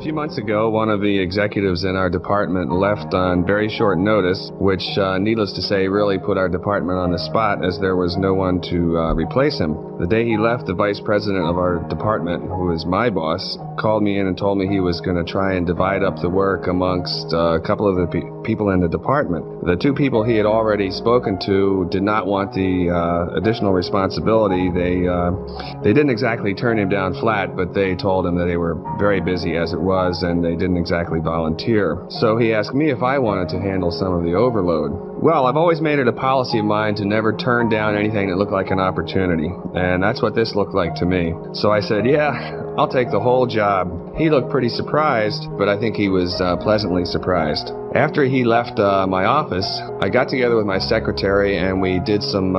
A few months ago, one of the executives in our department left on very short notice, which, needless to say, really put our department on the spot as there was no one to replace him. The day he left, the vice president of our department, who is my boss, called me in and told me he was going to try and divide up the work amongst a couple of the people in the department. The two people he had already spoken to did not want the additional responsibility. They didn't exactly turn him down flat, but they told him that they were very busy as it was, and they didn't exactly volunteer. So he asked me if I wanted to handle some of the overload. Well, I've always made it a policy of mine to never turn down anything that looked like an opportunity, and that's what this looked like to me. So I said, yeah, I'll take the whole job. He looked pretty surprised, but I think he was pleasantly surprised. After he left my office, I got together with my secretary and we did some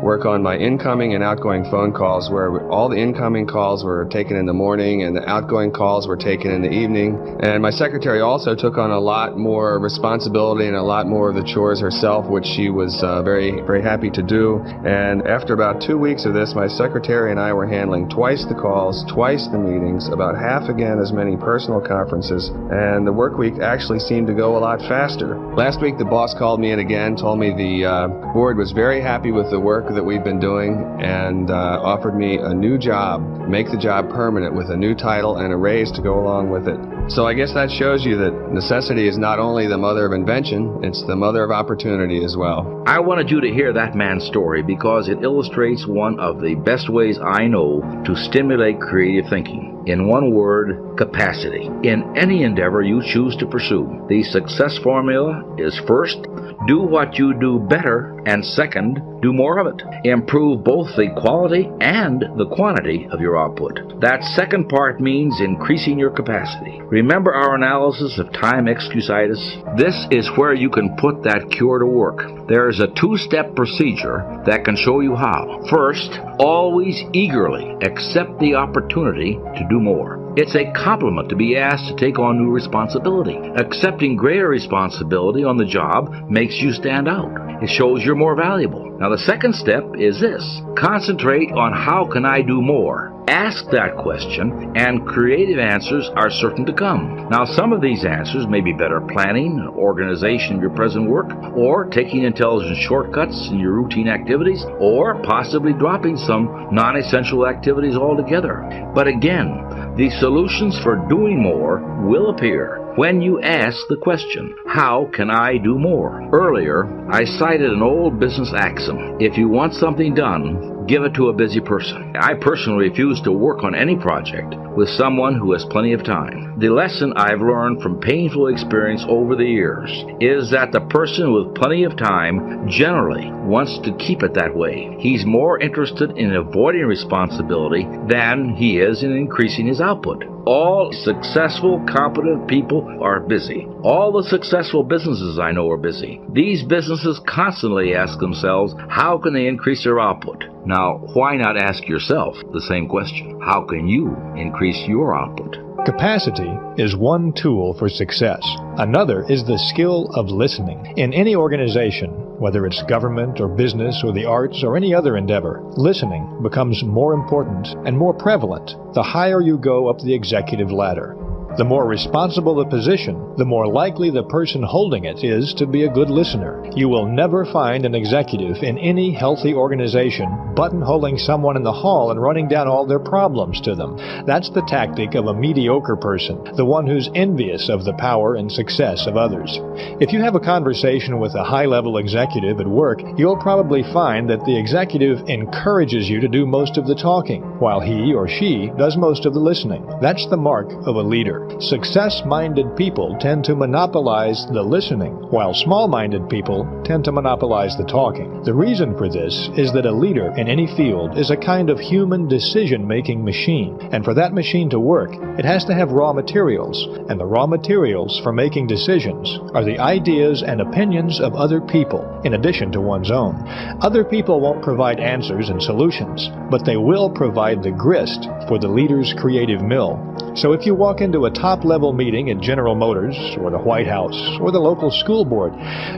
work on my incoming and outgoing phone calls, where all the incoming calls were taken in the morning and the outgoing calls were taken in the evening. And my secretary also took on a lot more responsibility and a lot more of the chores herself, which she was very, very happy to do. And after about 2 weeks of this, my secretary and I were handling twice the calls, twice the meetings, about half again as many personal conferences, and the work week actually seemed to go a lot faster. Last week, the boss called me in again, told me the board was very happy with the work that we've been doing, and offered me a new job, make the job permanent with a new title and a raise to go along with it. So I guess that shows you that necessity is not only the mother of invention, it's the mother of opportunity as well. I wanted you to hear that man's story because it illustrates one of the best ways I know to stimulate creative thinking. In one word, capacity. In any endeavor you choose to pursue, the success formula is first, do what you do better, and second, do more of it. Improve both the quality and the quantity of your output. That second part means increasing your capacity. Remember our analysis of time excusitis? This is where you can put that cure to work. There is a two-step procedure that can show you how. First, always eagerly accept the opportunity to do more. It's a compliment to be asked to take on new responsibility. Accepting greater responsibility on the job makes you stand out. It shows you're more valuable. Now the second step is this. Concentrate on how can I do more? Ask that question, and creative answers are certain to come. Now, some of these answers may be better planning and organization of your present work, or taking intelligent shortcuts in your routine activities, or possibly dropping some non-essential activities altogether. But again, the solutions for doing more will appear when you ask the question, how can I do more? Earlier, I cited an old business axiom. If you want something done, give it to a busy person. I personally refuse to work on any project with someone who has plenty of time. The lesson I've learned from painful experience over the years is that the person with plenty of time generally wants to keep it that way. He's more interested in avoiding responsibility than he is in increasing his output. All successful, competent people are busy. All the successful businesses I know are busy. These businesses constantly ask themselves, how can they increase their output? Now, why not ask yourself the same question? How can you increase your output? Capacity is one tool for success. Another is the skill of listening. In any organization, whether it's government or business or the arts or any other endeavor, listening becomes more important and more prevalent the higher you go up the executive ladder. The more responsible the position, the more likely the person holding it is to be a good listener. You will never find an executive in any healthy organization buttonholing someone in the hall and running down all their problems to them. That's the tactic of a mediocre person, the one who's envious of the power and success of others. If you have a conversation with a high-level executive at work, you'll probably find that the executive encourages you to do most of the talking, while he or she does most of the listening. That's the mark of a leader. Success-minded people tend to monopolize the listening, while small-minded people tend to monopolize the talking. The reason for this is that a leader in any field is a kind of human decision-making machine, and for that machine to work, it has to have raw materials, and the raw materials for making decisions are the ideas and opinions of other people, in addition to one's own. Other people won't provide answers and solutions, but they will provide the grist for the leader's creative mill. So if you walk into a a top-level meeting at General Motors or the White House or the local school board,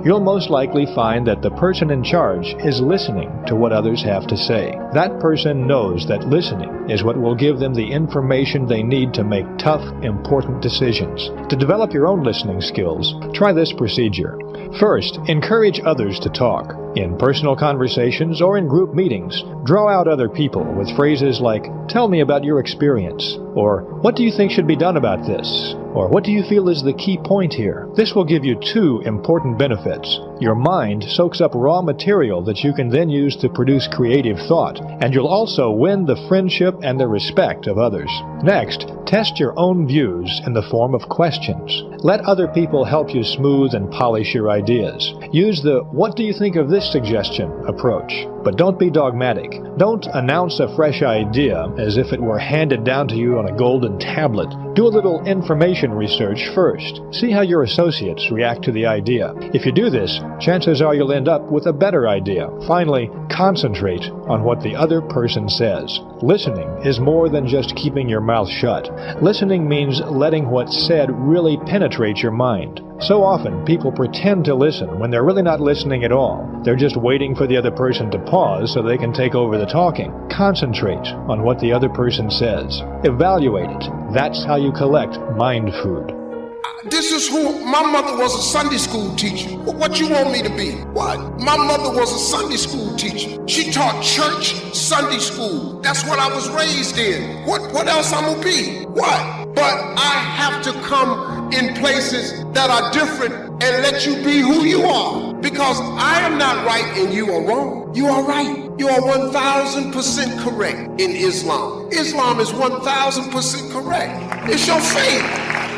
you'll most likely find that the person in charge is listening to what others have to say. That person knows that listening is what will give them the information they need to make tough, important decisions. To develop your own listening skills, try this procedure. First, encourage others to talk. In personal conversations or in group meetings, draw out other people with phrases like, "Tell me about your experience," or "What do you think should be done about this?" or "What do you feel is the key point here?" This will give you two important benefits. Your mind soaks up raw material that you can then use to produce creative thought, and you'll also win the friendship and the respect of others. Next, test your own views in the form of questions. Let other people help you smooth and polish your ideas. Use the "What do you think of this suggestion?" approach. But don't be dogmatic. Don't announce a fresh idea as if it were handed down to you on a golden tablet. Do a little information research first. See how your associates react to the idea. If you do this, chances are you'll end up with a better idea. Finally, concentrate on what the other person says. Listening is more than just keeping your mouth shut. Listening means letting what's said really penetrate your mind. So often, people pretend to listen when they're really not listening at all. They're just waiting for the other person to pause so they can take over the talking. Concentrate on what the other person says. Evaluate it. That's how you collect mind food. This is who, my mother was a Sunday school teacher. What you want me to be? What? My mother was a Sunday school teacher. She taught church Sunday school. That's what I was raised in. What else I'm gonna be? What? But I have to come in places that are different and let you be who you are. Because I am not right and you are wrong. You are right. You are 1,000% correct in Islam. Islam is 1,000% correct. It's your faith.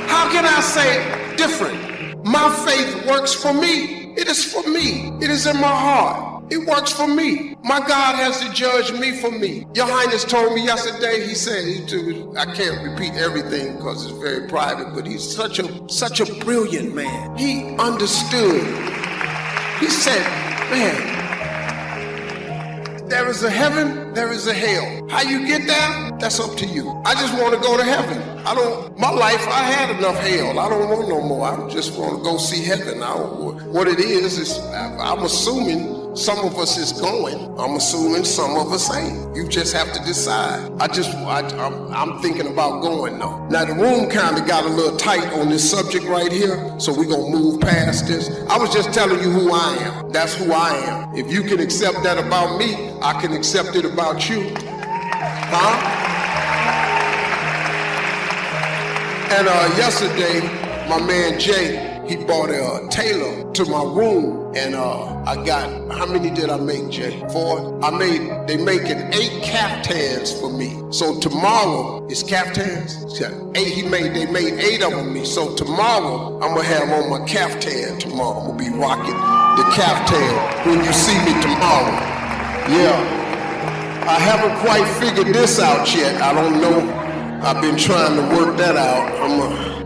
How can I say different? My faith works for me. It is for me. It is in my heart. It works for me. My God has to judge me for me. Your Highness told me yesterday, he said, I can't repeat everything because it's very private, but he's such a brilliant man. He understood. He said, man, there is a heaven, there is a hell. How you get there, that's up to you. I just want to go to heaven. My life, I had enough hell. I don't want no more. I just want to go see heaven. What it is I'm assuming some of us is going. I'm assuming some of us ain't. You just have to decide. I'm thinking about going though. Now the room kind of got a little tight on this subject right here, so we're going to move past this. I was just telling you who I am. That's who I am. If you can accept that about me, I can accept it about you. Huh? And yesterday, my man Jay, he bought a tailor to my room, and I got, how many did I make, Jay? 4? They making 8 caftans for me. So tomorrow, it's caftans? 8, they made 8 of them me. So tomorrow, I'm gonna have on my caftan tomorrow. I'm gonna be rocking the caftan when you see me tomorrow. Yeah. I haven't quite figured this out yet. I don't know. I've been trying to work that out.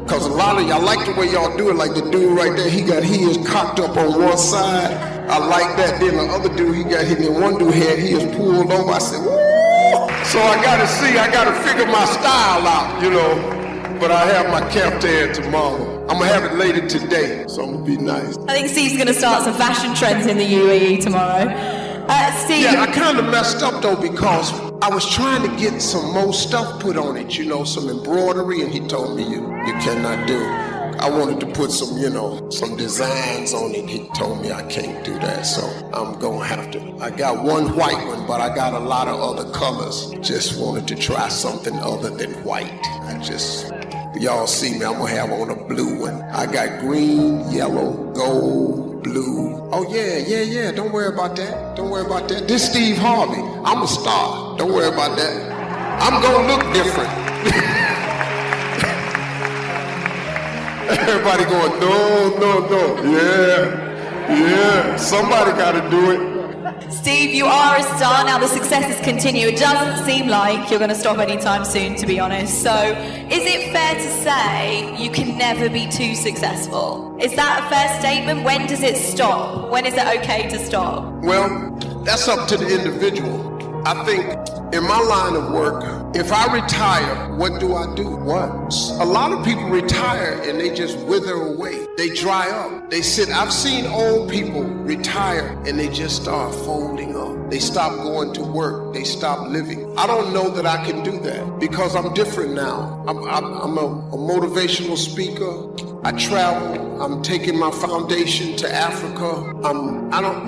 Cause a lot of y'all like the way y'all do it. Like the dude right there, he got his cocked up on one side. I like that. Then the other dude, he got hit. Then one dude had his pulled over. I said, woo! So I gotta figure my style out, you know. But I have my caftan tomorrow. I'm gonna have it later today, so I'm gonna be nice. I think Steve's gonna start some fashion trends in the UAE tomorrow. Steve. Yeah, I kind of messed up though because I was trying to get some more stuff put on it, you know, some embroidery, and he told me you cannot do it. I wanted to put some, you know, some designs on it. He told me I can't do that, so I'm gonna have to. I got one white one, but I got a lot of other colors. Just wanted to try something other than white. Y'all see me, I'm gonna have on a blue one. I got green, yellow, gold, blue. Oh yeah, don't worry about that. This Steve Harvey, I'm a star. Don't worry about that. I'm gonna look different. Everybody going, no. Yeah, somebody gotta do it. Steve, you are a star. Now the successes continue. It doesn't seem like you're going to stop anytime soon, to be honest. So is it fair to say you can never be too successful? Is that a fair statement? When does it stop? When is it okay to stop? Well, that's up to the individual. I think in my line of work, if I retire, what do I do? What? A lot of people retire and they just wither away. They dry up. They sit. I've seen old people retire and they just start folding up. They stop going to work. They stop living. I don't know that I can do that because I'm different now. I'm a motivational speaker. I travel. I'm taking my foundation to Africa.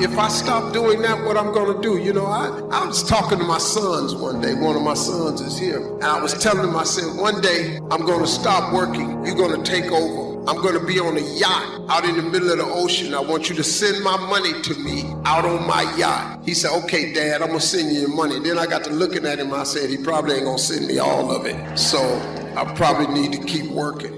If I stop doing that, what I'm gonna do? You know, I was talking to my sons one day. One of my sons is here. And I was telling him, I said, one day I'm gonna stop working. You're gonna take over. I'm gonna be on a yacht out in the middle of the ocean. I want you to send my money to me out on my yacht. He said, okay, Dad, I'm gonna send you your money. Then I got to looking at him. I said, he probably ain't gonna send me all of it. So I probably need to keep working.